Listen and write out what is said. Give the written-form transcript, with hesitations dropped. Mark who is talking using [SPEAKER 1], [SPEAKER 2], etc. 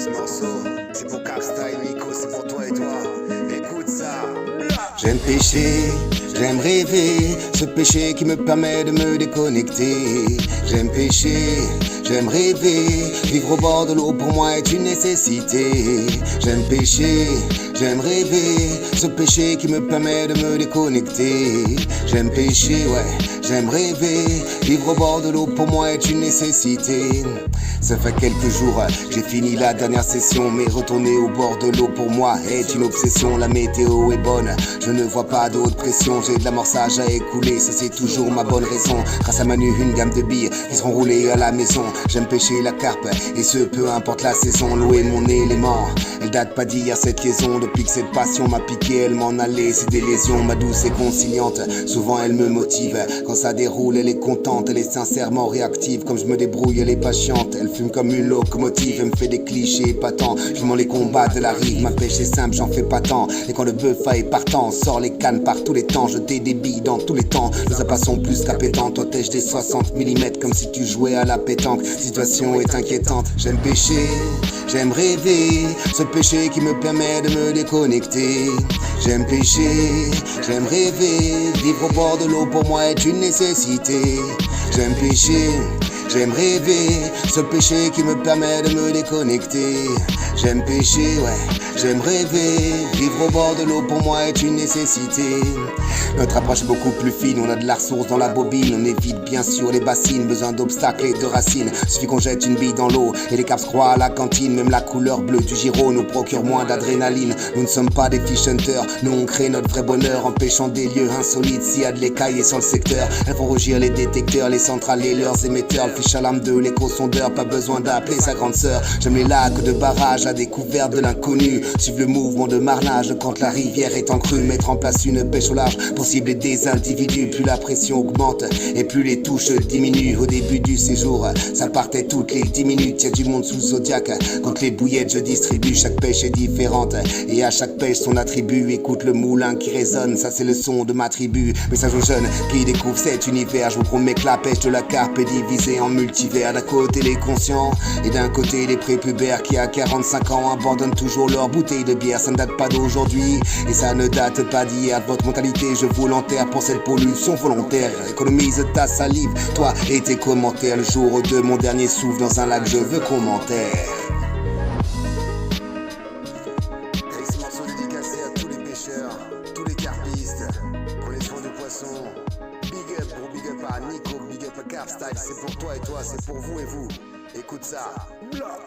[SPEAKER 1] Ce morceau, c'est pour Capstyle, Nico, c'est pour toi et toi. Écoute ça.
[SPEAKER 2] J'aime pécher, j'aime rêver, ce péché qui me permet de me déconnecter. J'aime pécher, j'aime rêver, vivre au bord de l'eau pour moi est une nécessité. J'aime pécher, j'aime rêver, ce péché qui me permet de me déconnecter. J'aime pécher, ouais, j'aime rêver, vivre au bord de l'eau pour moi est une nécessité. Ça fait quelques jours, j'ai fini la dernière session, mais retourner au bord de l'eau pour moi est une obsession. La météo est bonne, je ne vois pas de haute pression, j'ai de l'amorçage à écouler, ça c'est toujours ma bonne raison. Grâce à Manu, une gamme de billes qui seront roulées à la maison. J'aime pêcher la carpe, et ce peu importe la saison. L'eau est mon élément, elle date pas d'hier cette liaison. Depuis que cette passion m'a piqué, elle m'en allait, c'est des lésions. Ma douce est conciliante, souvent elle me motive. Quand ça déroule, elle est contente, elle est sincèrement réactive. Comme je me débrouille, elle est patiente, elle fume comme une locomotive, elle me fait des clichés épatants. Je m'en les combats de la rive, ma pêche est simple, j'en fais pas tant. Et quand le bœuf est partant, on sort les cannes par tous les temps, jeter des billes dans tous les temps. Nos appâts sont plus qu'appétants, toi tèche des 60 mm comme si tu jouais à la pétanque. Situation est inquiétante, j'aime pêcher, j'aime rêver, ce péché qui me permet de me déconnecter. J'aime pêcher, j'aime rêver, vivre au bord de l'eau pour moi est une nécessité. J'aime pêcher, j'aime rêver, ce péché qui me permet de me déconnecter. J'aime pêcher, ouais, j'aime rêver, vivre au bord de l'eau pour moi est une nécessité. Notre approche est beaucoup plus fine, on a de la ressource dans la bobine. On évite bien sûr les bassines, besoin d'obstacles et de racines. Suffit qu'on jette une bille dans l'eau et les caps croient à la cantine. Même la couleur bleue du gyro nous procure moins d'adrénaline. Nous ne sommes pas des fish hunters, nous on crée notre vrai bonheur en pêchant des lieux insolites. S'il y a de l'écaille sur le secteur, elles font rougir les détecteurs, les centrales et leurs émetteurs. Le fiche alarme de l'éco-sondeur, pas besoin d'appeler sa grande sœur. J'aime les lacs de barrage, la découverte de l'inconnu. Suivre le mouvement de marnage quand la rivière est en crue. Mettre en place une pêche au large pour cibler des individus. Plus la pression augmente et plus les touches diminuent. Au début du séjour, ça partait toutes les 10 minutes. Y'a du monde sous le zodiac, quand les bouillettes je distribue. Chaque pêche est différente et à chaque pêche son attribut. Écoute le moulin qui résonne, ça c'est le son de ma tribu. Message aux jeunes qui découvrent cet univers. Je vous promets que la pêche de la carpe est divisée en multivers. D'un côté les conscients et d'un côté les prépubères qui à 45 ans abandonnent toujours leur bouteille de bière. Ça ne date pas d'aujourd'hui et ça ne date pas d'hier. Votre mentalité je vous l'enterre pour cette pollution volontaire. Économise ta salive, toi et tes commentaires. Le jour de mon dernier souffle dans un lac je veux commentaire.
[SPEAKER 1] Et ce morceau dédicacé à tous les pêcheurs, tous les carpistes. Prenez soin du poisson. Big up, gros big up à Nico, big up à Capstyle. C'est pour toi et toi, c'est pour vous et vous. Écoute ça. Blah.